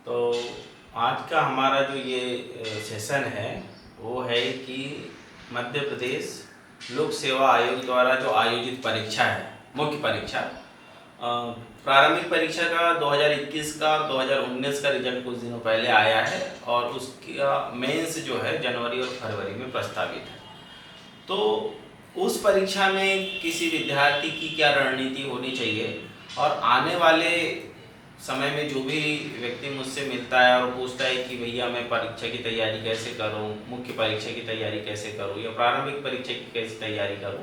तो आज का हमारा जो ये सेशन है वो है कि मध्य प्रदेश लोक सेवा आयोग द्वारा जो आयोजित परीक्षा है, मुख्य परीक्षा, प्रारंभिक परीक्षा का 2021 का 2019 का रिजल्ट कुछ दिनों पहले आया है और उसका मेंस जो है जनवरी और फरवरी में प्रस्तावित है। तो उस परीक्षा में किसी विद्यार्थी की क्या रणनीति होनी चाहिए और आने वाले समय में जो भी व्यक्ति मुझसे मिलता है और पूछता है कि भैया मैं परीक्षा की तैयारी कैसे करूं, मुख्य परीक्षा की तैयारी कैसे करूं या प्रारंभिक परीक्षा की कैसे तैयारी करूं,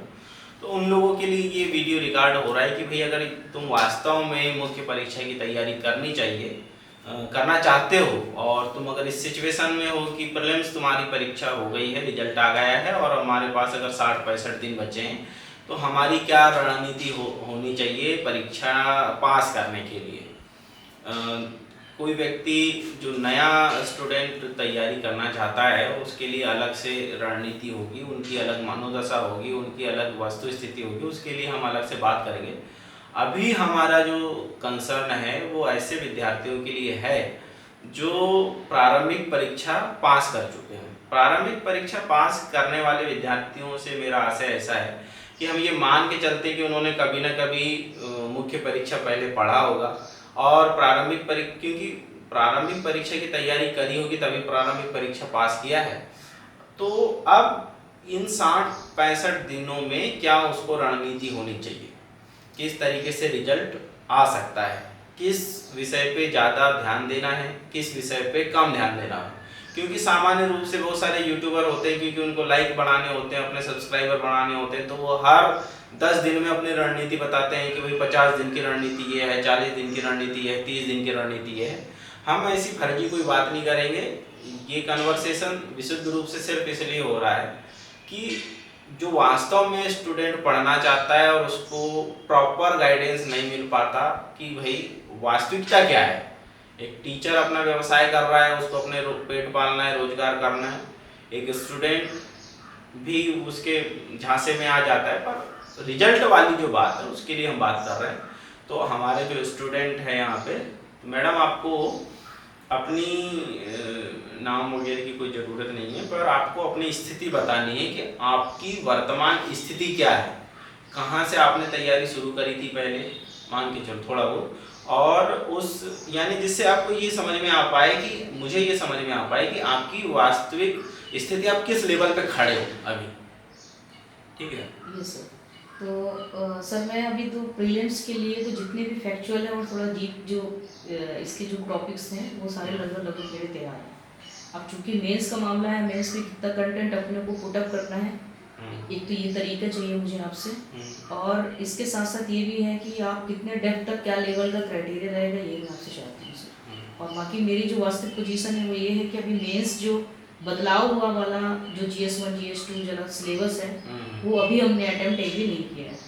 तो उन लोगों के लिए ये वीडियो रिकॉर्ड हो रहा है कि भैया अगर तुम वास्तव में मुख्य परीक्षा की तैयारी करना चाहते हो और तुम अगर इस सिचुएशन में हो कि प्रीलिम्स तुम्हारी परीक्षा हो गई है, रिजल्ट आ गया है और हमारे पास अगर 60-65 दिन बचे हैं, तो हमारी क्या रणनीति होनी चाहिए परीक्षा पास करने के लिए। कोई व्यक्ति जो नया स्टूडेंट तैयारी करना चाहता है उसके लिए अलग से रणनीति होगी, उनकी अलग मनोदशा होगी, उनकी अलग वस्तु स्थिति होगी, उसके लिए हम अलग से बात करेंगे। अभी हमारा जो कंसर्न है वो ऐसे विद्यार्थियों के लिए है जो प्रारंभिक परीक्षा पास कर चुके हैं। प्रारंभिक परीक्षा पास करने वाले विद्यार्थियों से मेरा आशय ऐसा है कि हम ये मान के चलते कि उन्होंने कभी ना कभी मुख्य परीक्षा पहले पढ़ा होगा और क्योंकि प्रारंभिक परीक्षा की तैयारी करी होगी तभी प्रारंभिक परीक्षा पास किया है। तो अब इन 60-65 दिनों में क्या उसको रणनीति होनी चाहिए, किस तरीके से रिजल्ट आ सकता है, किस विषय पे ज़्यादा ध्यान देना है, किस विषय पे कम ध्यान देना है। क्योंकि सामान्य रूप से बहुत सारे यूट्यूबर होते हैं, क्योंकि उनको लाइक बढ़ाने होते हैं, अपने सब्सक्राइबर बढ़ाने होते हैं, तो वो हर 10 दिन में अपनी रणनीति बताते हैं कि भाई 50 दिन की रणनीति ये है, 40 दिन की रणनीति है, 30 दिन की रणनीति ये है। हम ऐसी फर्जी कोई बात नहीं करेंगे। ये कन्वर्सेशन विशुद्ध रूप से सिर्फ इसलिए हो रहा है कि जो वास्तव में स्टूडेंट पढ़ना चाहता है और उसको प्रॉपर गाइडेंस नहीं मिल पाता कि भाई वास्तविकता क्या है। एक टीचर अपना व्यवसाय कर रहा है, उसको अपने पेट पालना है, रोजगार करना है। एक स्टूडेंट भी उसके झांसे में आ जाता है, पर रिजल्ट वाली जो बात है उसके लिए हम बात कर रहे हैं। तो हमारे जो स्टूडेंट हैं यहाँ पे, तो मैडम आपको अपनी नाम वगैरह की कोई ज़रूरत नहीं है, पर आपको अपनी स्थिति बतानी है कि आपकी वर्तमान स्थिति क्या है, कहाँ से आपने तैयारी शुरू करी थी पहले, मान के चलो थोड़ा बहुत, और उस यानी जिससे आपको ये समझ में आ पाए कि मुझे ये समझ में आ पाए कि आपकी वास्तविक स्थिति आप किस लेवल पे खड़े हो अभी। ठीक है? Yes sir. तो सर मैं अभी तो प्रीलिम्स के लिए तो जितने भी फैक्चुअल है और थोड़ा डीप जो इसके जो टॉपिक्स हैं वो सारे लगभग मेरे तैयार हैं। अब चूंकि मेंस का मामला है, मेंस में कितना कंटेंट अपने को पुट अप करना है, एक तो ये तरीका चाहिए मुझे आपसे, और इसके साथ साथ ये भी है कि आप कितने डेप्थ तक क्या लेवल का क्राइटेरिया रहेगा ये भी आपसे चाहती हूँ सर। और बाकी मेरी जो वास्तविक पोजीशन है वो ये है कि अभी मेंस जो बदलाव हुआ वाला जो GS1 GS2 जरा सिलेबस है वो अभी हमने अटेम्प्ट एक भी नहीं किया है।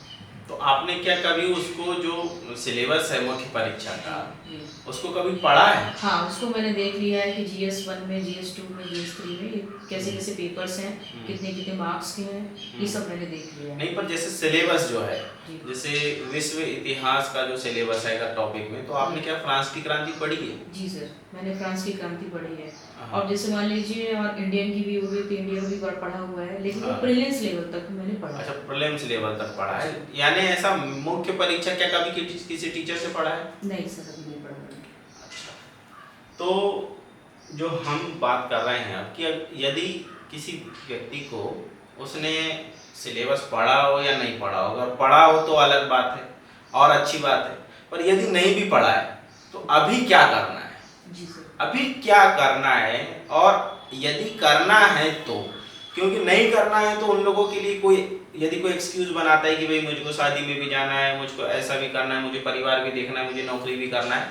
तो आपने क्या कभी उसको जो सिलेबस है मुख्य परीक्षा का उसको कभी पढ़ा है? हाँ, उसको मैंने देख लिया है कि GS1 में, GS2 में, GS3 में कैसे कैसे पेपर्स हैं, कितने कितने मार्क्स के हैं, ये सब मैंने देख लिया है। नहीं, पर जैसे सिलेबस जो है, जैसे विश्व इतिहास का जो सिलेबस है टॉपिक में, तो आपने क्या फ्रांस की क्रांति पढ़ी है? जी सर, मैंने फ्रांस की क्रांति पढ़ी है। और जैसे मान लीजिए और इंडियन की भी हो गई तो इंडियन भी पढ़ा हुआ है, लेकिन वो प्रीलिम्स लेवल तक मैंने पढ़ा। अच्छा, प्रीलिम्स लेवल तक पढ़ा है, यानी ऐसा मुख्य परीक्षा क्या कभी किसी टीचर से पढ़ा है? नहीं सर, अभी नहीं पढ़ा। अच्छा, तो जो हम बात कर रहे हैं अब कि यदि किसी व्यक्ति को उसने सिलेबस पढ़ा हो या नहीं पढ़ा हो, अगर पढ़ा हो तो अलग बात है और अच्छी बात है, पर यदि नहीं भी पढ़ा है तो अभी क्या करना है? जी सर। अभी क्या करना है, और यदि करना है तो, क्योंकि नहीं करना है तो उन लोगों के लिए यदि कोई एक्सक्यूज बनाता है कि भाई मुझको शादी में भी जाना है, मुझको ऐसा भी करना है, मुझे परिवार भी देखना है, मुझे नौकरी भी करना है,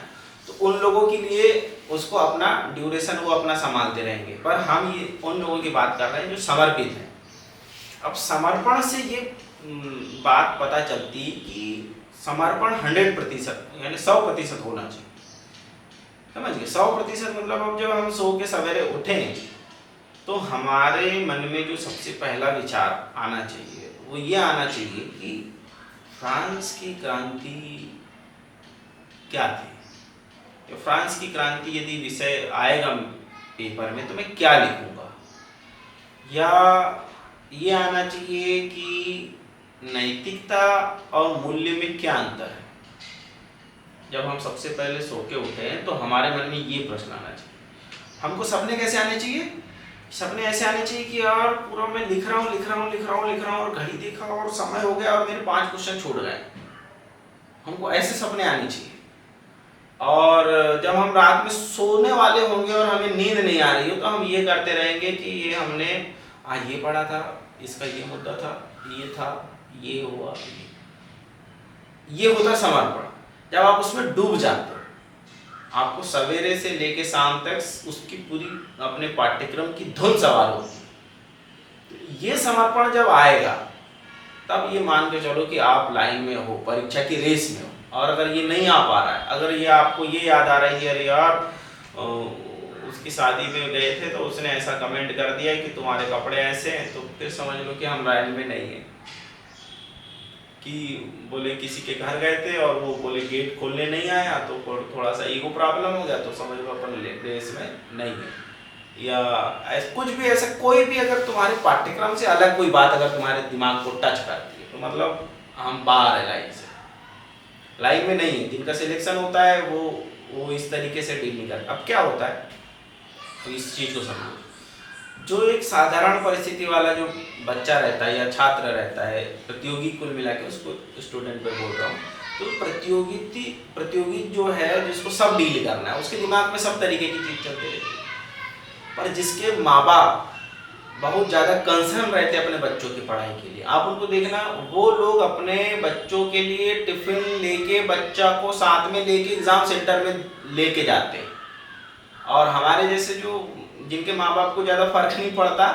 तो उन लोगों के लिए उसको अपना ड्यूरेशन वो अपना संभालते रहेंगे। पर हम ये उन लोगों की बात कर रहे हैं जो समर्पित हैं। अब समर्पण से ये बात पता चलती कि समर्पण 100% यानी 100% होना चाहिए। समझ गए? 100% मतलब अब जब हम सो के सवेरे उठें तो हमारे मन में जो सबसे पहला विचार आना चाहिए वो ये आना चाहिए कि फ्रांस की क्रांति क्या थी, कि फ्रांस की क्रांति यदि विषय आएगा पेपर में तो मैं क्या लिखूंगा, या ये आना चाहिए कि नैतिकता और मूल्य में क्या अंतर है। जब हम सबसे पहले सो के उठे हैं तो हमारे मन में ये प्रश्न आना चाहिए। हमको सपने कैसे आने चाहिए? सपने ऐसे आने चाहिए कि यार पूरा मैं लिख रहा हूँ और घड़ी देखा और समय हो गया और मेरे 5 क्वेश्चन छूट गए। हमको ऐसे सपने आने चाहिए। और जब हम रात में सोने वाले होंगे और हमें नींद नहीं आ रही हो तो हम ये करते रहेंगे कि ये हमने आज ये पढ़ा था, इसका ये मुद्दा था, ये था, ये हुआ, ये होता समर्पण। जब आप उसमें डूब जाते हो, आपको सवेरे से लेके शाम तक उसकी पूरी अपने पाठ्यक्रम की धुन सवार होती है। तो ये समर्पण जब आएगा तब ये मान के चलो कि आप लाइन में हो, परीक्षा की रेस में हो। और अगर ये नहीं आ पा रहा है, अगर ये आपको ये याद आ रही है अरे यार उसकी शादी में गए थे तो उसने ऐसा कमेंट कर दिया कि तुम्हारे कपड़े ऐसे हैं, तो फिर समझ लो कि हम लाइन में नहीं है। कि बोले किसी के घर गए थे और वो बोले गेट खोलने नहीं आया तो थोड़ा सा ईगो प्रॉब्लम हो गया, तो समझ लो अपन रेस में नहीं है। या कुछ भी ऐसा कोई भी अगर तुम्हारे पाठ्यक्रम से अलग कोई बात अगर तुम्हारे दिमाग को टच करती है तो मतलब हम बाहर है लाइन से, लाइन में नहीं है। जिनका सिलेक्शन होता है वो इस तरीके से डील नहीं करता। अब क्या होता है तो इस चीज़ को समझो, जो एक साधारण परिस्थिति वाला जो बच्चा रहता है या छात्र रहता है, प्रतियोगी कुल मिला के उसको स्टूडेंट पे बोल रहा हूँ, तो प्रतियोगी जो है जिसको सब डील करना है, उसके दिमाग में सब तरीके की चीज चलती रहती है। पर जिसके माँ बाप बहुत ज़्यादा कंसर्न रहते हैं अपने बच्चों की पढ़ाई के लिए, आप उनको देखना, वो लोग अपने बच्चों के लिए टिफिन लेके बच्चा को साथ में लेके एग्जाम सेंटर में लेके जाते हैं। और हमारे जैसे जो जिनके माँ बाप को ज़्यादा फर्क नहीं पड़ता,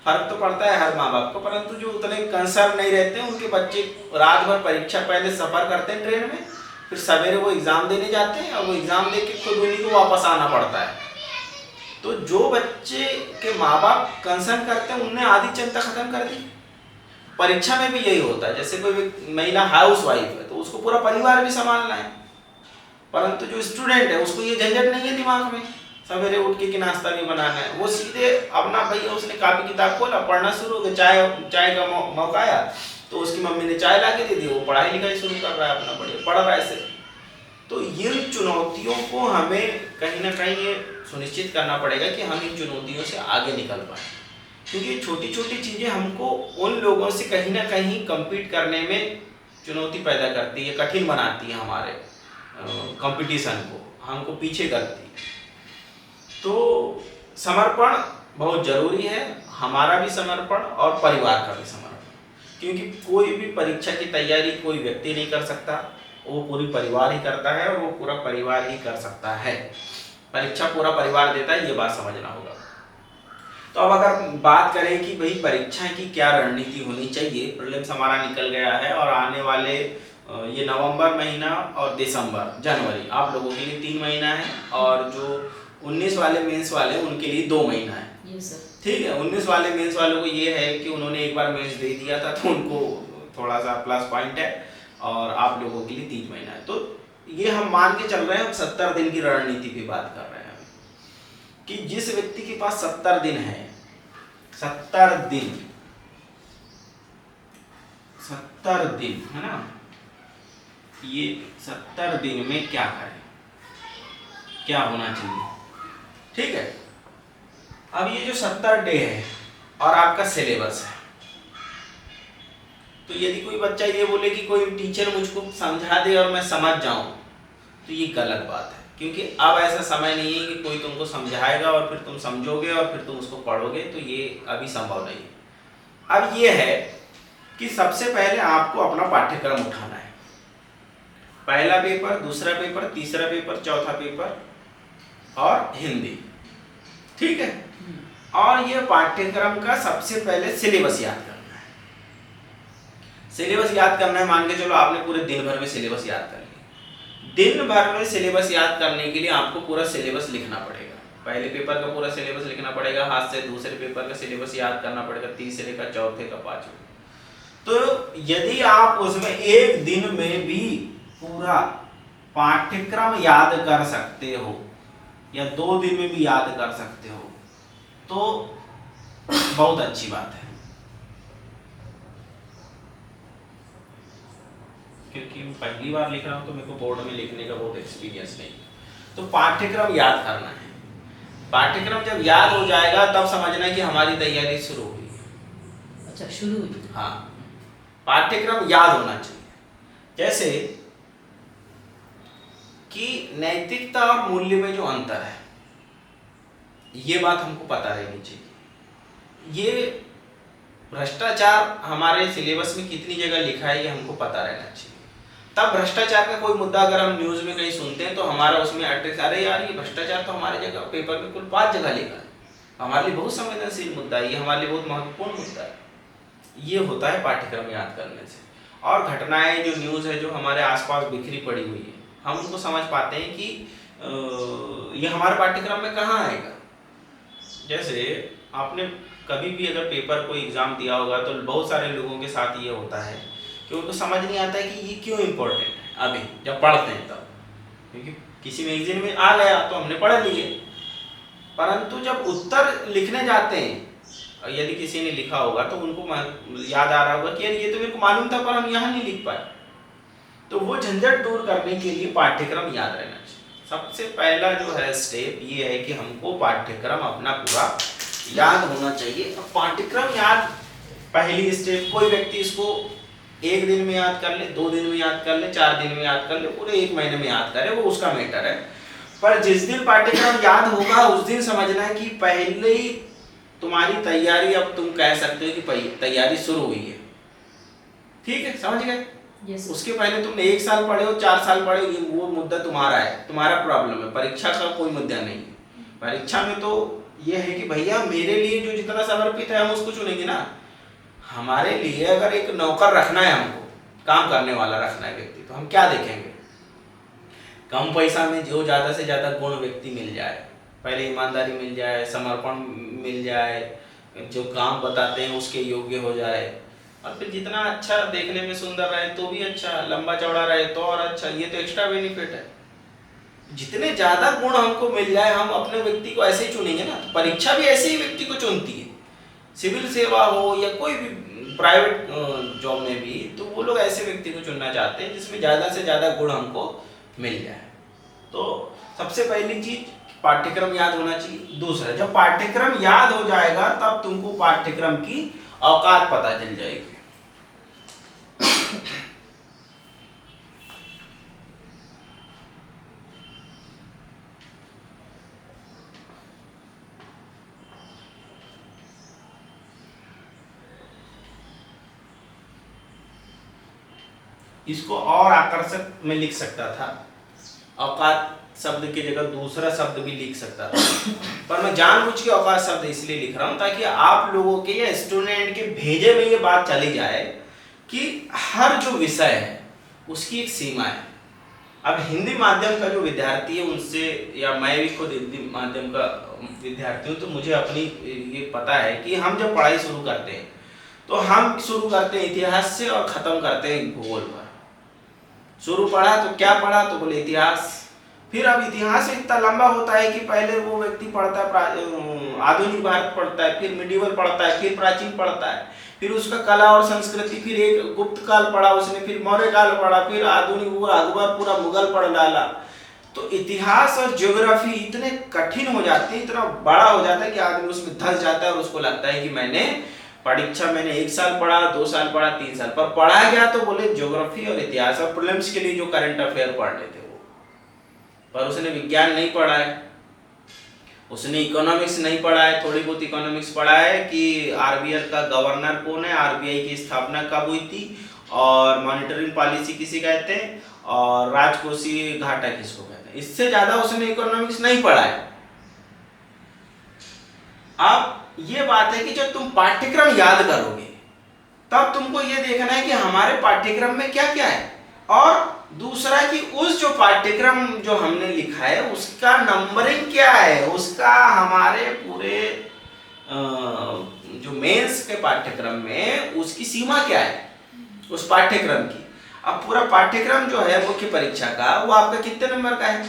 फर्क तो पड़ता है हर माँ बाप को, परंतु जो उतने कंसर्न नहीं रहते हैं उनके बच्चे रात भर परीक्षा पहले सफ़र करते हैं ट्रेन में, फिर सवेरे वो एग्ज़ाम देने जाते हैं और वो एग्ज़ाम दे के खुद उन्हीं को वापस आना पड़ता है। तो जो बच्चे के माँ बाप कंसर्न करते हैं उनने आधी चिंता खत्म कर दी। परीक्षा में भी यही होता है, जैसे कोई महिला हाउस वाइफ है तो उसको पूरा परिवार भी संभालना है, परंतु जो स्टूडेंट है उसको ये झंझट नहीं है दिमाग में सवेरे उठ के कि नाश्ता भी बनाना है। वो सीधे अपना भैया उसने कापी किताब खोला, पढ़ना शुरू हो गया, चाय का मौका आया तो उसकी मम्मी ने चाय ला के दे दी, वो पढ़ाई लिखाई शुरू कर रहा है, अपना बढ़िया पढ़ रहा है ऐसे। तो ये चुनौतियों को हमें कहीं ना कहीं ये सुनिश्चित करना पड़ेगा कि हम इन चुनौतियों से आगे निकल पाए, क्योंकि छोटी छोटी चीज़ें हमको उन लोगों से कहीं ना कहीं compete करने में चुनौती पैदा करती है, कठिन बनाती है, हमारे कंपटीशन को हमको पीछे करती है। तो समर्पण बहुत ज़रूरी है, हमारा भी समर्पण और परिवार का भी समर्पण, क्योंकि कोई भी परीक्षा की तैयारी कोई व्यक्ति नहीं कर सकता, वो पूरी परिवार ही करता है और वो पूरा परिवार ही कर सकता है। परीक्षा पूरा परिवार देता है, ये बात समझना होगा। तो अब अगर बात करें कि भाई परीक्षा की क्या रणनीति होनी चाहिए, प्रीलिम्स हमारा निकल गया है और आने वाले ये नवंबर महीना और दिसंबर जनवरी आप लोगों के लिए 3 महीना है, और जो 19 वाले मेंस वाले उनके लिए 2 महीना है। Yes sir. ठीक है, 19 वाले मेंस वालों को ये है कि उन्होंने एक बार मेंस दे दिया था तो उनको थोड़ा सा प्लस पॉइंट है, और आप लोगों के लिए 3 महीना है। तो ये हम मान के चल रहे हैं, 70 दिन की रणनीति की बात कर रहे हैं कि जिस व्यक्ति के पास 70 दिन है, 70 दिन है ना, ये 70 दिन में क्या करें, क्या होना चाहिए। ठीक है, अब ये जो 70 डे है और आपका सिलेबस है, तो यदि कोई बच्चा ये बोले कि कोई टीचर मुझको समझा दे और मैं समझ जाऊं, तो ये गलत बात है, क्योंकि अब ऐसा समय नहीं है कि कोई तुमको समझाएगा और फिर तुम समझोगे और फिर तुम उसको पढ़ोगे, तो ये अभी संभव नहीं है। अब ये है कि सबसे पहले आपको अपना पाठ्यक्रम उठाना है, पहला पेपर, दूसरा पेपर, तीसरा पेपर, चौथा पेपर और हिंदी। ठीक है, और ये पाठ्यक्रम का सबसे पहले सिलेबस याद करना है। सिलेबस याद करना है, मान के चलो आपने पूरे दिन भर में सिलेबस याद कर लिया। दिन भर में सिलेबस याद करने के लिए आपको पूरा सिलेबस लिखना पड़ेगा। पहले पेपर का पूरा सिलेबस लिखना पड़ेगा हाथ से, दूसरे पेपर का सिलेबस याद करना पड़ेगा, तीसरे का, चौथे का, पांचवे। तो यदि आप उसमें एक दिन में भी पूरा पाठ्यक्रम याद कर सकते हो या 2 दिन में भी याद कर सकते हो तो बहुत अच्छी बात है, क्योंकि मैं पहली बार लिख रहा हूँ तो मेरे को बोर्ड में लिखने का बहुत एक्सपीरियंस नहीं। तो पाठ्यक्रम याद करना है। पाठ्यक्रम जब याद हो जाएगा तब समझना कि हमारी तैयारी शुरू हुई है। अच्छा, शुरू हुई। हाँ, पाठ्यक्रम याद होना चाहिए। जैसे कि नैतिकता और मूल्य में जो अंतर है, ये बात हमको पता रहनी चाहिए। ये भ्रष्टाचार हमारे सिलेबस में कितनी जगह लिखा है ये हमको पता रहना चाहिए। तब भ्रष्टाचार का कोई मुद्दा अगर हम न्यूज में कहीं सुनते हैं तो हमारा उसमें अरे यार ये भ्रष्टाचार तो हमारे जगह पेपर में कुल 5 जगह लिखा है, हमारे लिए बहुत संवेदनशील मुद्दा है, ये हमारे लिए बहुत महत्वपूर्ण मुद्दा है। ये होता है पाठ्यक्रम याद करने से। और घटनाएं जो न्यूज है जो हमारे आसपास बिखरी पड़ी हुई है, हम उनको समझ पाते हैं कि ये हमारे पाठ्यक्रम में कहाँ आएगा। जैसे आपने कभी भी अगर पेपर कोई एग्जाम दिया होगा तो बहुत सारे लोगों के साथ ये होता है कि उनको समझ नहीं आता है कि ये क्यों इम्पोर्टेंट है अभी जब पढ़ते हैं तब, क्योंकि किसी मैगजीन में आ गया तो हमने पढ़ लिए, परंतु जब उत्तर लिखने जाते हैं यदि किसी ने लिखा होगा तो उनको याद आ रहा होगा कि यार ये तो मेरे को मालूम था पर हम यहाँ नहीं लिख पाए। तो वो झंझट दूर करने के लिए पाठ्यक्रम याद रहना चाहिए। सबसे पहला जो है स्टेप ये है कि हमको पाठ्यक्रम अपना पूरा याद होना चाहिए। अब पाठ्यक्रम याद पहली स्टेप, कोई व्यक्ति इसको 1 दिन में याद कर ले, 2 दिन में याद कर ले, 4 दिन में याद कर ले, पूरे 1 महीने में याद करे, वो उसका मैटर है। पर जिस दिन पाठ्यक्रम याद होगा उस दिन समझना है कि पहले ही तुम्हारी तैयारी, अब तुम कह सकते हो कि तैयारी शुरू हुई है। ठीक है, समझ गए? yes. उसके पहले तुमने 1 साल पढ़े हो, 4 साल पढ़े हो, वो मुद्दा तुम्हारा है, तुम्हारा प्रॉब्लम है। परीक्षा का कोई मुद्दा नहीं है। परीक्षा में तो ये है कि भैया मेरे लिए जो जितना समर्पित है हम उसको चुनेंगे ना। हमारे लिए अगर एक नौकर रखना है, हमको काम करने वाला रखना है व्यक्ति, तो हम क्या देखेंगे? कम पैसा में जो ज़्यादा से ज़्यादा गुण व्यक्ति मिल जाए, पहले ईमानदारी मिल जाए, समर्पण मिल जाए, जो काम बताते हैं उसके योग्य हो जाए, और फिर जितना अच्छा देखने में सुंदर रहे तो भी अच्छा, लंबा चौड़ा रहे तो और अच्छा। ये तो एक्स्ट्रा बेनिफिट है। जितने ज़्यादा गुण हमको मिल जाए हम अपने व्यक्ति को ऐसे ही चुनेंगे ना। तो परीक्षा भी ऐसे ही व्यक्ति को चुनती है, सिविल सेवा हो या कोई भी प्राइवेट जॉब में भी, तो वो लोग ऐसे व्यक्ति को चुनना चाहते हैं जिसमें ज़्यादा से ज़्यादा गुण हमको मिल जाए। तो सबसे पहली चीज पाठ्यक्रम याद होना चाहिए। दूसरा, जब पाठ्यक्रम याद हो जाएगा तब तुमको पाठ्यक्रम की औकात पता चल जाएगी। इसको और आकर्षक में लिख सकता था, औकात शब्द की जगह दूसरा शब्द भी लिख सकता था, पर मैं जानबूझ के औकात शब्द इसलिए लिख रहा हूं ताकि आप लोगों के या स्टूडेंट के भेजे में ये बात चली जाए कि हर जो विषय है उसकी एक सीमा है। अब हिंदी माध्यम का जो विद्यार्थी है उनसे, या मैं भी खुद हिंदी माध्यम का विद्यार्थी हूँ, तो मुझे अपनी ये पता है कि हम जब पढ़ाई शुरू करते हैं तो हम शुरू करते हैं इतिहास से और ख़त्म करते हैं भूगोल पर। शुरू पढ़ा तो क्या पढ़ा, तो बोले इतिहास। फिर अब इतिहास इतना लंबा होता है कि पहले वो व्यक्ति पढ़ता है आधुनिक भारत पढ़ता है, फिर मिडिवल पढ़ता है, फिर प्राचीन पढ़ता है, फिर उसका कला और संस्कृति, फिर एक गुप्त काल पढ़ा उसने, फिर मौर्य काल पढ़ा, फिर आधुनिक अकबर पूरा मुगल पढ़ डाला। तो इतिहास और ज्योग्राफी इतने कठिन हो जाते हैं, इतना बड़ा हो जाता है कि आदमी उसमें धंस जाता है और उसको लगता है कि मैंने 1 साल पढ़ा, 2 साल पढ़ा, 3 साल, पर पढ़ा गया तो बोले ज्योग्राफी और इतिहास और प्रीलिम्स के लिए जो करंट अफेयर पढ़ लेते वो, पर उसने विज्ञान नहीं पढ़ा है, उसने इकोनॉमिक्स नहीं पढ़ा है। थोड़ी बहुत इकोनॉमिक्स पढ़ा है कि आरबीआई का गवर्नर कौन है, आरबीआई की स्थापना कब हुई थी, और मॉनिटरिंग पॉलिसी किसी कहते हैं, और राजकोषीय घाटा किसको कहते हैं। इससे ज्यादा उसने इकोनॉमिक्स नहीं पढ़ा है। अब ये बात है कि जब तुम पाठ्यक्रम याद करोगे तब तुमको ये देखना है कि हमारे पाठ्यक्रम में क्या क्या है, और दूसरा कि उस जो पाठ्यक्रम जो हमने लिखा है उसका नंबरिंग क्या है, उसका हमारे पूरे जो मेंस के पाठ्यक्रम में उसकी सीमा क्या है उस पाठ्यक्रम की। अब पूरा पाठ्यक्रम जो है मुख्य परीक्षा का वो आपका कितने नंबर का है?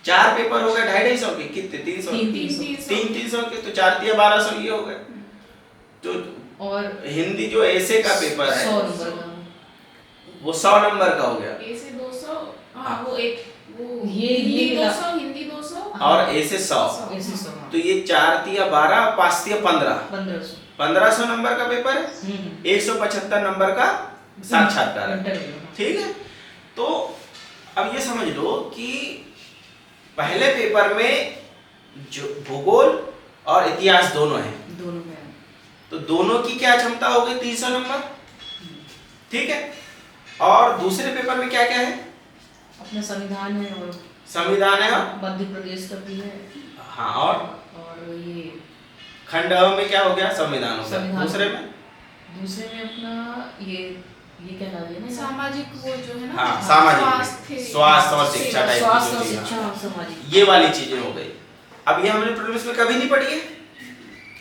4 पेपर हो गए 250 के, कितने 300 300 के, तो 4 तिया 1200 ये हो गए। तो और हिंदी जो ऐसे का पेपर है 100 नंबर का, वो 100 नंबर का हो गया। ऐसे 200, हाँ वो एक वो ये हिंदी मिला। 200, हिंदी 200 और ऐसे 100, ऐसे 100, तो ये 4 तिया 12, 5 तिया 15, 1500। 1500 नंबर का पेपर है, 175 नंबर का साक्षात्कार है। इंटरव्यू। ठीक है, तो अब ये समझ लो कि पहले पेपर में जो भूगोल और इतिहास दोनों है, दोनों में तो दोनों की क्या क्षमता हो गई? 300 नंबर। ठीक है, और दूसरे पेपर में क्या क्या है? अपना संविधान है और संविधान है, और मध्य प्रदेश का भी है, हाँ, और ये खंड में क्या हो गया? संविधान हो गया। संविधान। दूसरे में अपना ये क्या नाम है ना, सामाजिक वो जो है ना, हाँ, सामाजिक स्वास्थ्य और शिक्षा टाइप स्वास्थ्य और की जो चीज़ें, शिक्षा और सामाजिक, ये वाली चीजें हो गई। अब ये हमने प्रीलिम्स में कभी नहीं पढ़ी है।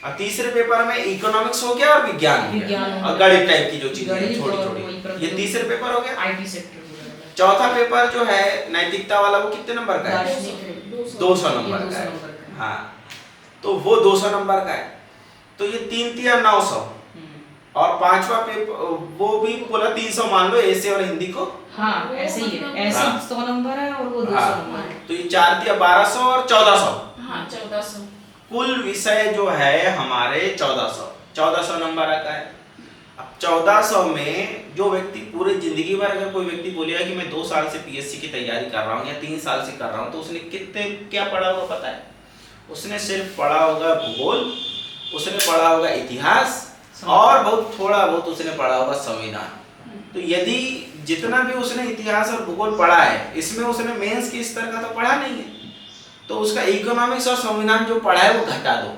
और तीसरे पेपर में इकोनॉमिक्स हो गया और विज्ञान हो गया, विज्ञान हो और गया। गणित टाइप की जो चीजें गणित छोटी और छोटी, वही ये प्रकृति। तीसरे पेपर हो गया। आईटी सेक्टर वगैरह। चौथा पेपर जो है नैतिकता वाला, वो कितने नंबर का है? दार्शनिक है, 200 नंबर का है। हाँ, तो वो 200 नंबर का है। तो ये 3 तिया 900, और पांचवा पेपर वो भी पूरा 300 मान लो, ऐसे और हिंदी को। हाँ ऐसे ही है, ऐसे हाँ। 100 नंबर है और वो 200 हाँ, नंबर है। तो ये 4 तिया 1200 और 1400, हाँ 1400, कुल विषय जो है हमारे 1400 नंबर का है। अब 1400 में जो व्यक्ति पूरे जिंदगी भर, अगर कोई व्यक्ति बोलेगा कि मैं 2 साल से पीएससी की तैयारी कर रहा हूँ या 3 साल से कर रहा हूँ, तो उसने कितने क्या पढ़ा होगा पता है? उसने सिर्फ पढ़ा होगा भूगोल, उसने पढ़ा होगा इतिहास, और बहुत थोड़ा बहुत उसने पढ़ा होगा संविधान। तो यदि जितना भी उसने इतिहास और भूगोल पढ़ा है, इसमें उसने मेंस के स्तर का तो पढ़ा नहीं है, तो उसका इकोनॉमिक्स और संविधान जो पढ़ा है वो घटा दो।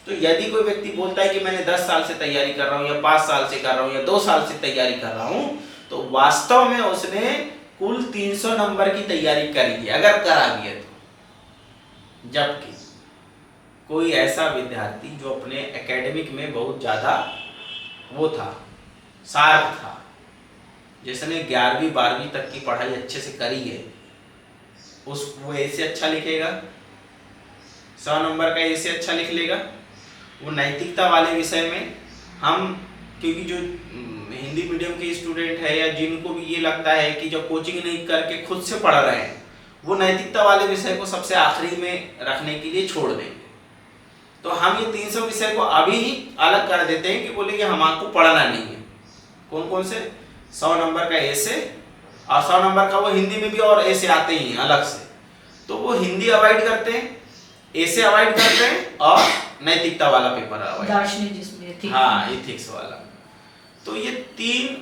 तो यदि कोई व्यक्ति बोलता है कि मैंने 10 साल से तैयारी कर रहा हूँ या 5 साल से कर रहा हूँ या 2 साल से तैयारी कर रहा हूँ, तो वास्तव में उसने कुल 300 नंबर की तैयारी करी है, अगर करा भी है तो। जबकि कोई ऐसा विद्यार्थी जो अपने एकेडमिक में बहुत ज़्यादा वो था, शार्प था, जिसने 11वीं 12वीं तक की पढ़ाई अच्छे से करी है, वो ऐसे अच्छा लिखेगा, 100 नंबर का ऐसे अच्छा लिख लेगा। वो नैतिकता वाले विषय में हम, क्योंकि जो हिंदी मीडियम के स्टूडेंट है या जिनको भी ये लगता है कि जो कोचिंग नहीं करके खुद से पढ़ रहे हैं, वो नैतिकता वाले विषय को सबसे आखिरी में रखने के लिए छोड़ देंगे। तो हम ये 300 विषय को अभी ही अलग कर देते हैं कि बोले कि हम आपको पढ़ना नहीं है। कौन कौन से? 100 नंबर का ऐसे, और 100 नंबर का वो हिंदी में भी और ऐसे आते ही हैं अलग से, तो वो हिंदी अवॉइड करते हैं, ऐसे अवॉइड करते हैं, और नैतिकता वाला पेपर अवॉइड, दार्शनिक जिसमें हाँ एथिक्स वाला। तो ये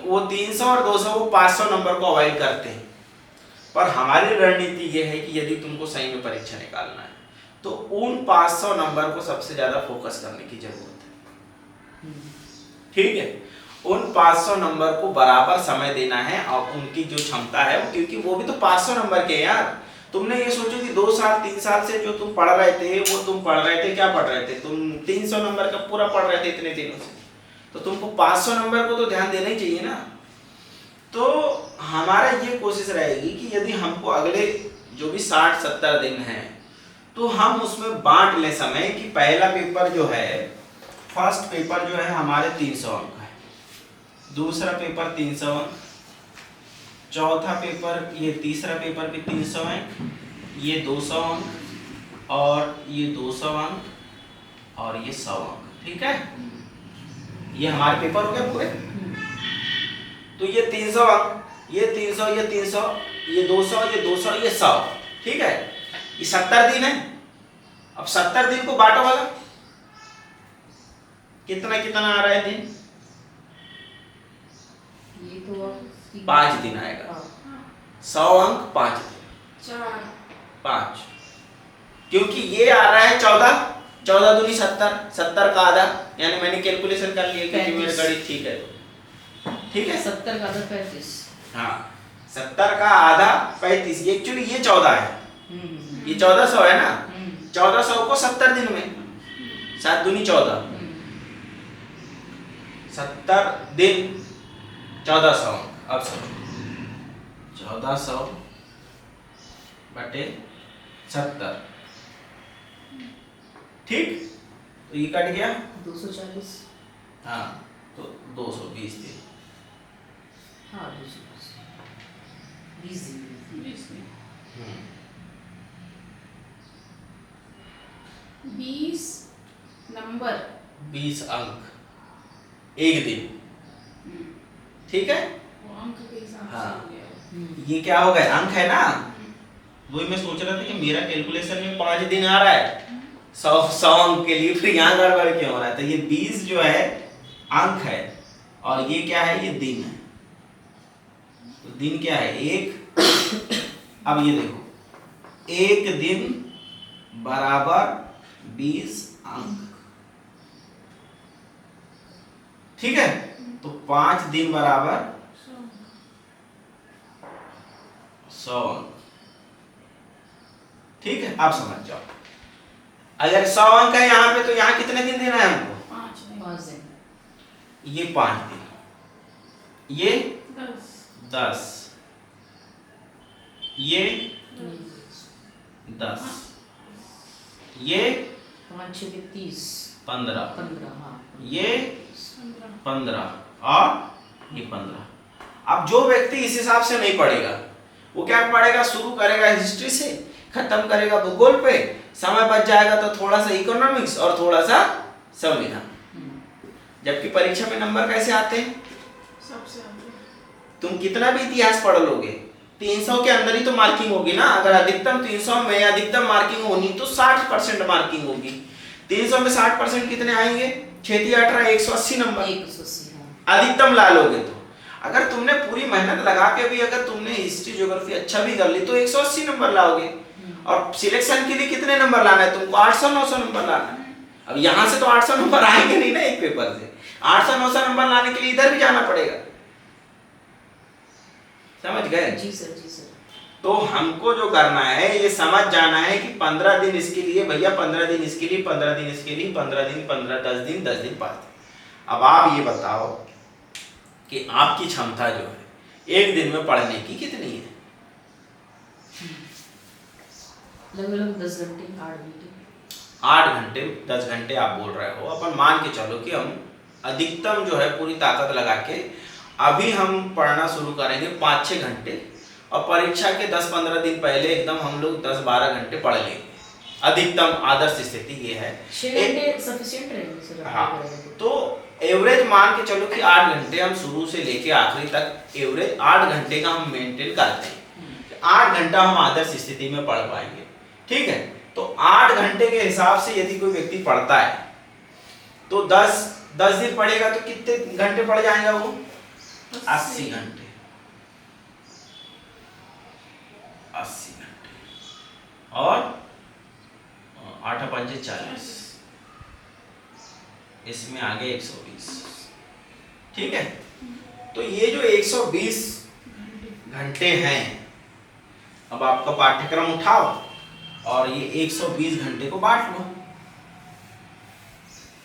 वो 300 और 200 वो 500 नंबर को अवॉइड करते हैं। पर हमारी रणनीति ये है कि यदि तुमको सही में परीक्षा निकालना है, तो उन 500 नंबर को सबसे ज्यादा फोकस करने की जरूरत है। ठीक है, उन 500 नंबर को बराबर समय देना है, और उनकी जो क्षमता है, क्योंकि वो भी तो 500 नंबर के यार। तुमने ये सोचो कि 2 साल 3 साल से जो तुम पढ़ रहे थे, वो तुम पढ़ रहे थे, क्या पढ़ रहे थे तुम? 300 नंबर का पूरा पढ़ रहे थे इतने दिनों से, तो तुमको 500 नंबर को तो ध्यान देना ही चाहिए ना। तो हमारा ये कोशिश रहेगी कि यदि हमको अगले जो भी 60-70 दिन हैं, तो हम उसमें बांट ले समय कि पहला पेपर जो है, फर्स्ट पेपर जो है हमारे 300 अंक है, दूसरा पेपर 300 अंक, चौथा पेपर, ये तीसरा पेपर भी 300 अंक, ये 200 अंक, और ये 200 अंक, और ये 100 अंक। ठीक है, ये हमारे पेपर हो गए पूरे। तो ये 300 अंक, ये 300, ये 300, ये 200, ये 200, ये 100। ठीक है, ये 70 दिन है। अब 70 दिन को बांटो वाला, कितना कितना आ रहा है दिन? ये तो 5 दिन आएगा। 100 अंक 5 दिन, 5, क्योंकि ये आ रहा है 14 दूनी 70, 70 का आधा, यानी मैंने कैलकुलेशन कर लिया क्योंकि मेरा गणित ठीक है। ठीक है, 70 का आधा 35। हाँ, 70 का आधा 35, एक्चुअली ये 14 है, ये 1400 है ना। 1400 को 70 दिन में, 7 दूनी 14, 70 दिन 1400 अंक। अब समझो 1400 बटे 70, ठीक, तो ये कट गया 240। हाँ, तो 220 थे। हाँ 220 20 नंबर 20 अंक एक दिन, ठीक है। वो अंक के हिसाब से हाँ। हो गया। ये क्या हो गया, अंक है ना, वही मैं सोच रहा था कि मेरा कैलकुलेशन में 5 दिन आ रहा है 100 अंक के लिए, फिर यहाँ गड़बड़ क्यों हो रहा है। तो ये 20 जो है अंक है और ये क्या है, ये दिन है। तो दिन क्या है, एक। अब ये देखो, एक दिन बराबर 20 अंक, ठीक है। तो 5 दिन बराबर 100 अंक, ठीक है। आप समझ जाओ, अगर 100 अंक है यहाँ पे, तो यहाँ कितने दिन देना है हमको, 5 दिन 5 दिन। ये 5 दिन, ये 10 10, ये 10, ये 5 6 के 30 15, 15। हाँ ये 15 15 और ये 15। अब जो व्यक्ति इस हिसाब से नहीं पढ़ेगा, वो क्या पढ़ेगा, शुरू करेगा हिस्ट्री से, खत्म करेगा भूगोल पे, समय बच जाएगा तो थोड़ा सा इकोनॉमिक्स और थोड़ा सा संविधान। जबकि परीक्षा में नंबर कैसे आते हैं, सबसे आगे। तुम कितना भी इतिहास पढ़ लोगे, 300 के अंदर ही तो मार्किंग होगी ना। अगर अधिकतम 300 में अधिकतम मार्किंग होनी तो 60% मार्किंग होगी। 300 में 60% कितने आएंगे, 6 3 18 180 नंबर 180। हाँ अधिकतम ला लोगे। तो अगर तुमने पूरी मेहनत लगा के भी अगर तुमने हिस्ट्री ज्योग्राफी अच्छा भी कर ली तो 180 नंबर लाओगे। और सिलेक्शन के लिए कितने नंबर लाना है तुमको, 800 900 नंबर लाना है। अब यहाँ से तो 800 नंबर आएंगे नहीं ना एक पेपर से, 800 900 नंबर लाने के लिए इधर भी जाना पड़ेगा, समझ गए। जी सर, जी सर। तो हमको जो करना है ये समझ जाना है कि 15 दिन इसके लिए भैया, 15 दिन इसके लिए, 15 दिन इसके लिए, 15 दिन 15 10 दिन 10 दिन 5 दिन। अब आप ये बताओ कि आपकी क्षमता जो है एक दिन में पढ़ने की कितनी है। लगभग 10 घंटे 8 घंटे 8 घंटे 10 घंटे आप बोल रहे हो। अपन मान के चलो कि हम अधिकतम जो है पूरी ताकत लगा के अभी हम पढ़ना शुरू करेंगे 5-6 घंटे, और परीक्षा के 10-15 दिन पहले एकदम हम लोग 10-12 घंटे पढ़ लेंगे। अधिकतम आदर्श स्थिति ये है। 6 घंटे सफिशिएंट रहेंगे सर। हाँ, तो एवरेज मान के चलो कि 8 घंटे हम शुरू से लेके आखिरी तक एवरेज 8 घंटे का हम मेंटेन करते हैं। 8 घंटा हम आदर्श स्थिति में पढ़ पाएंगे, ठीक है। तो 8 घंटे के हिसाब से यदि कोई व्यक्ति पढ़ता है तो 10 दिन पढ़ेगा तो कितने घंटे पढ़ जाएगा वो, 80 घंटे। 80 घंटे और 8 5 40, इसमें आगे 120, ठीक है। तो ये जो 120 घंटे हैं, अब आपका पाठ्यक्रम उठाओ और ये 120 घंटे को बांट लो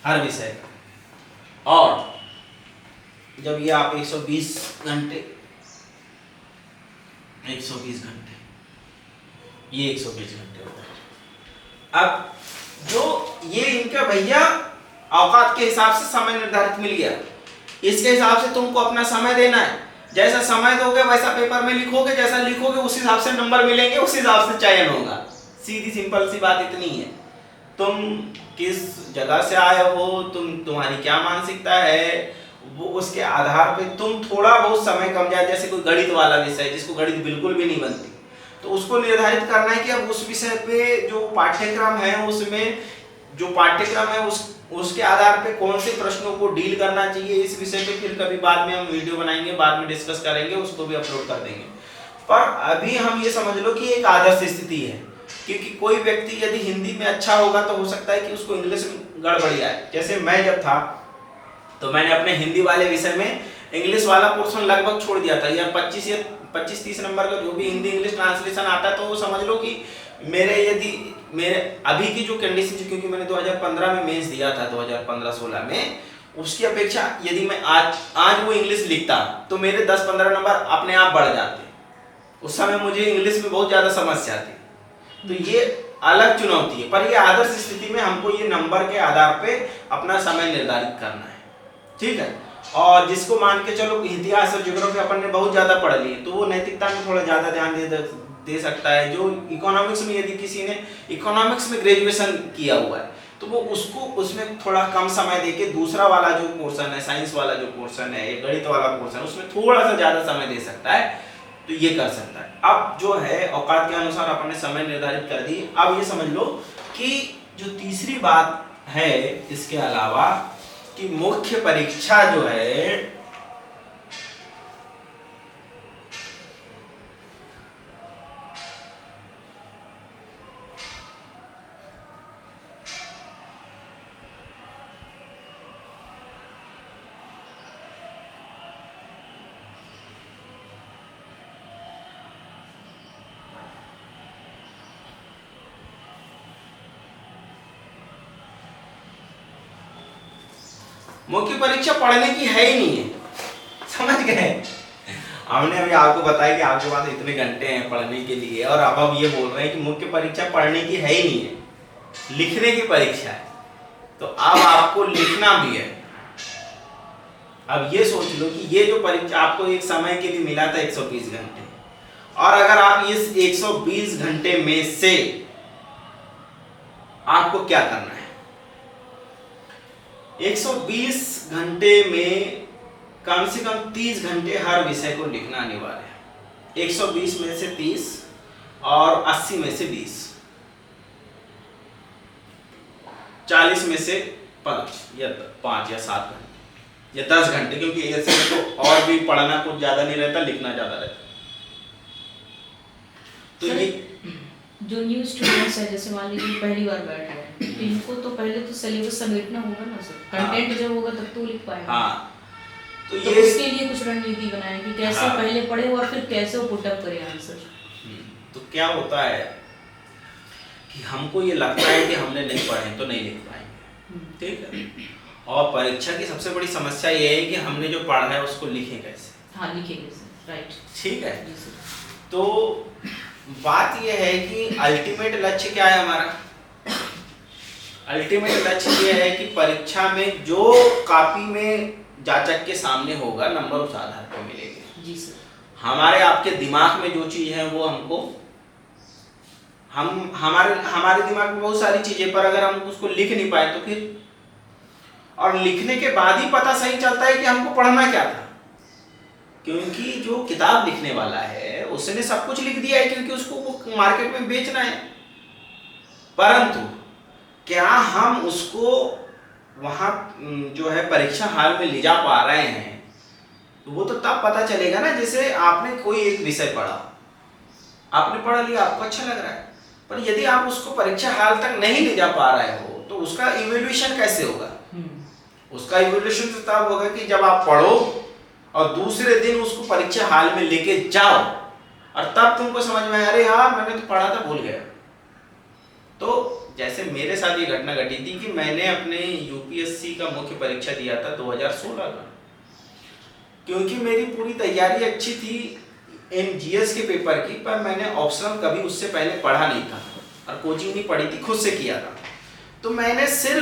हर विषय का। और जब ये आप 120 घंटे, 120 घंटे, ये 120 घंटे होता है। अब जो ये इनका भैया औकात के हिसाब से समय निर्धारित मिल गया, इसके हिसाब से तुमको अपना समय देना है। जैसा समय दोगे वैसा पेपर में लिखोगे, जैसा लिखोगे उस हिसाब से नंबर मिलेंगे, उस हिसाब से चयन होगा। सीधी सिंपल सी बात इतनी है। तुम किस जगह से आए हो, तुम्हारी क्या मानसिकता है, वो उसके आधार पे तुम थोड़ा बहुत समय कम जाए। जैसे कोई गणित वाला विषय जिसको गणित बिल्कुल भी नहीं बनती, तो उसको निर्धारित करना है कि अब उस विषय पे जो पाठ्यक्रम है उसमें जो पाठ्यक्रम है उसके आधार पे कौन से प्रश्नों को डील करना चाहिए इस विषय पे। फिर कभी बाद में हम वीडियो बनाएंगे, बाद में डिस्कस करेंगे, उसको भी अपलोड कर देंगे। पर अभी हम ये समझ लो कि एक आदर्श स्थिति है, क्योंकि कोई व्यक्ति यदि हिंदी में अच्छा होगा तो हो सकता है कि उसको इंग्लिश में गड़बड़ी आए। जैसे मैं जब था तो मैंने अपने हिंदी वाले विषय में इंग्लिश वाला पोर्शन लगभग छोड़ दिया था। या 25-30 नंबर का जो भी हिंदी इंग्लिश ट्रांसलेशन आता है, तो वो समझ लो कि मेरे अभी की जो कंडीशन, क्योंकि मैंने 2015 में मेंस दिया था, 2015-16 में, उसकी अपेक्षा यदि मैं आज वो इंग्लिश लिखता तो मेरे 10-15 नंबर अपने आप बढ़ जाते। उस समय मुझे इंग्लिश में बहुत ज़्यादा समस्या थी। तो ये अलग चुनौती है, पर ये आदर्श स्थिति में हमको ये नंबर के आधार पे अपना समय निर्धारित करना है, ठीक है। और जिसको मान के चलो इतिहास और ज्योग्राफी अपन ने बहुत ज़्यादा पढ़ ली तो वो नैतिकता में थोड़ा ज़्यादा ध्यान दे सकता है। जो इकोनॉमिक्स में, यदि किसी ने इकोनॉमिक्स में ग्रेजुएशन किया हुआ है तो वो उसको उसमें थोड़ा कम समय देके दूसरा वाला जो पोर्शन है, साइंस वाला जो पोर्शन है, गणित वाला पोर्शन है, उसमें थोड़ा सा ज़्यादा समय दे सकता है, तो ये कर सकता है। अब जो है औकात के अनुसार अपन ने समय निर्धारित कर दी। अब ये समझ लो कि जो तीसरी बात है इसके अलावा कि मुख्य परीक्षा जो है मुख्य परीक्षा पढ़ने की है ही नहीं है, समझ गए। हमने अभी आपको बताया कि आपके पास इतने घंटे हैं पढ़ने के लिए, और अब ये बोल रहे हैं कि मुख्य परीक्षा पढ़ने की है ही नहीं है, लिखने की परीक्षा है। तो अब आपको लिखना भी है। अब ये सोच लो कि ये जो परीक्षा आपको एक समय के लिए मिला था 120 घंटे, और अगर आप इस 120 घंटे में से आपको क्या करना है, 120 घंटे में कम से कम 30 घंटे हर विषय को लिखना अनिवार्य है। 120 में से 30 और 80 में से 20, 40 में से 5 या 7 घंटे या 10 घंटे, क्योंकि ऐसे में तो और भी पढ़ना कुछ ज्यादा नहीं रहता, लिखना ज्यादा रहता। तो ये जो न्यू स्टूडेंट्स है, जैसे मान लीजिए पहली बार बैठ रहे हैं, तो इनको तो पहले तो सिलेबस समेटना होगा ना सर, कंटेंट जब होगा तब तो लिख पाएंगे। हाँ, तो तो ये उसके लिए कुछ रणनीति बनाए कि कैसे हाँ। पहले पढ़े और फिर कैसे वो पुट अप करें आंसर। तो क्या होता है कि हमको ये लगता है कि हमने नहीं पढ़े तो नहीं लिख पाएंगे, ठीक है। और परीक्षा की सबसे बड़ी समस्या ये है कि हमने जो पढ़ा है उसको लिखें कैसे। हाँ, लिखेंगे सर, राइट, ठीक है। जी सर। तो बात यह है कि अल्टीमेट लक्ष्य क्या है हमारा, अल्टीमेट लक्ष्य ये है कि परीक्षा में जो कॉपी में जांचक के सामने होगा नंबर उस आधार पर मिलेंगे। जी सर। हमारे आपके दिमाग में जो चीज है वो हमको हमारे दिमाग में बहुत सारी चीजें, पर अगर हम उसको लिख नहीं पाए तो फिर, और लिखने के बाद ही पता सही चलता है कि हमको पढ़ना क्या था। क्योंकि जो किताब लिखने वाला है उसने सब कुछ लिख दिया है, क्योंकि उसको वो मार्केट में बेचना है, परंतु क्या हम उसको वहां जो है परीक्षा हॉल में ले जा पा रहे हैं, तो वो तो तब पता चलेगा ना, जैसे आपने कोई एक विषय पढ़ा, आपने पढ़ लिया, आपको अच्छा लग रहा है, पर यदि आप उसको परीक्षा हॉल तक नहीं ले जा पा रहे हो तो उसका इवैल्यूएशन कैसे होगा। उसका इवैल्यूएशन तो तब होगा कि जब आप पढ़ो और दूसरे दिन उसको परीक्षा हॉल में लेके जाओ, और तब तुमको समझ में अरे यार मैंने तो पढ़ा था, भूल गया। तो जैसे मेरे साथ ये घटना घटी थी कि मैंने अपने यूपीएससी का मुख्य परीक्षा दिया था 2016 का, क्योंकि मेरी पूरी तैयारी अच्छी थी एमजीएस के पेपर की, पर मैंने ऑप्शनल कभी उससे पहले पढ़ा नहीं था और कोचिंग नहीं पढ़ी थी, खुद से किया था। तो मैंने सिर्फ